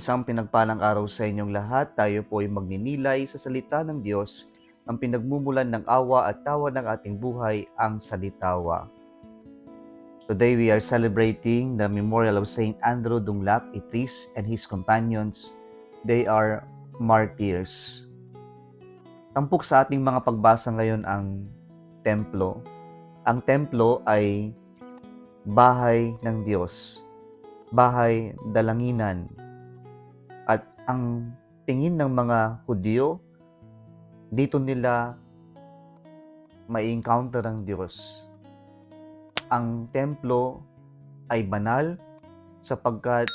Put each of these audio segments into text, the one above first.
Isang pinagpalang araw sa inyong lahat. Tayo po ay magninilay sa salita ng Diyos, ang pinagmumulan ng awa at tawa ng ating buhay, ang salitawa. Today we are celebrating the memorial of Saint Andrew Dunglac Itris and his companions. They are martyrs. Tampok sa ating mga pagbasa ngayon ang templo. Ang templo ay bahay ng Diyos, bahay dalanginan. At ang tingin ng mga Hudyo, dito nila mai-encounter ang Diyos. Ang templo ay banal sapagkat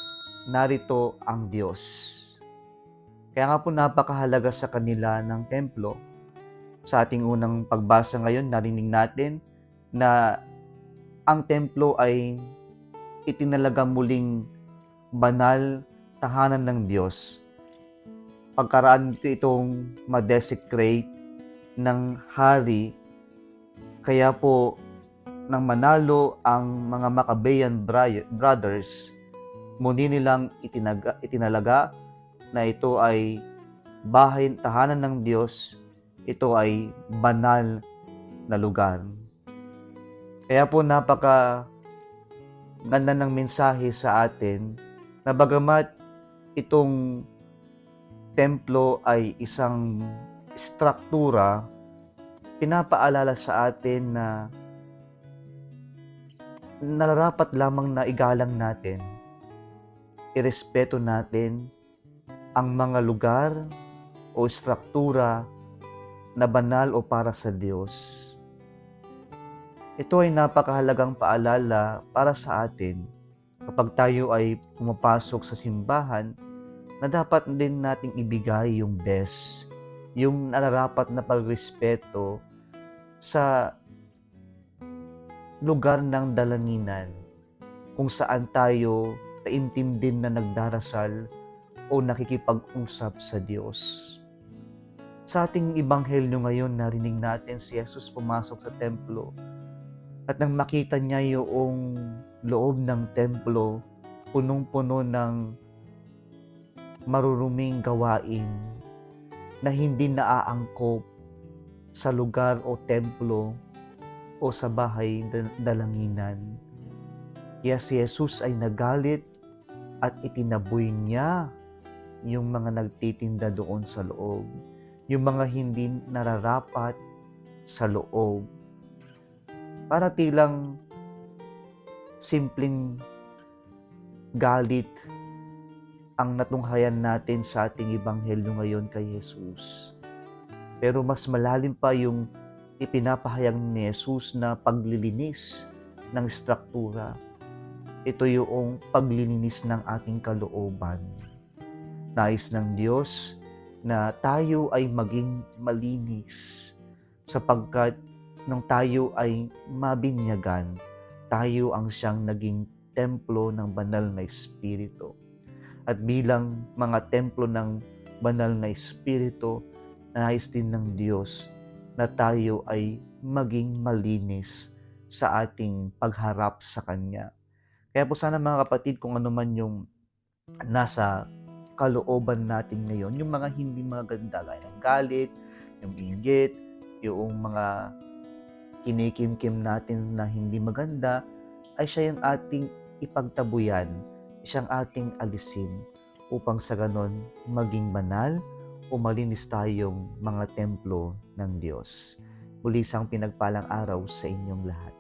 narito ang Diyos. Kaya nga po napakahalaga sa kanila ng templo. Sa ating unang pagbasa ngayon, narinig natin na ang templo ay itinalaga muling banal tahanan ng Diyos. Pagkaraan nito itong ma-desecrate ng hari, kaya po nang manalo ang mga Maccabean brothers, muli nilang itinalaga na ito ay bahay tahanan ng Diyos, ito ay banal na lugar. Kaya po napaka ganda ng mensahe sa atin na bagamat itong templo ay isang struktura, pinapaalala sa atin na nararapat lamang na igalang natin, irespeto natin ang mga lugar o struktura na banal o para sa Diyos. Ito ay napakahalagang paalala para sa atin kapag tayo ay pumapasok sa simbahan, na dapat din nating ibigay yung best, yung nararapat na pagrespeto sa lugar ng dalanginan kung saan tayo taimtim din na nagdarasal o nakikipag-usap sa Diyos. Sa ating ebanghelyo ngayon, narinig natin si Jesus pumasok sa templo at nang makita niya yung loob ng templo, punong-puno ng maruruming gawain na hindi naaangkop sa lugar o templo o sa bahay dalanginan. Kaya si Jesus ay nagalit at itinaboy niya yung mga nagtitinda doon sa loob, yung mga hindi nararapat sa loob. Para tilang simpleng galit ang natunghayan natin sa ating ebanghelyo ngayon kay Jesus. Pero mas malalim pa yung ipinapahayag ni Jesus na paglilinis ng struktura. Ito yung paglilinis ng ating kalooban. Nais ng Diyos na tayo ay maging malinis sapagkat nung tayo ay mabinyagan, tayo ang siyang naging templo ng banal na Espiritu. At bilang mga templo ng banal na Espiritu, nais din ng Diyos na tayo ay maging malinis sa ating pagharap sa Kanya. Kaya po sana mga kapatid, kung ano man yung nasa kalooban natin ngayon, yung mga hindi maganda, gaya ng galit, yung inggit, yung mga kinikimkim natin na hindi maganda, ay siya yung ating ipagtabuyan, siyang ating alisin upang sa ganon maging banal o malinis tayong mga templo ng Diyos. Muli isang pinagpalang araw sa inyong lahat.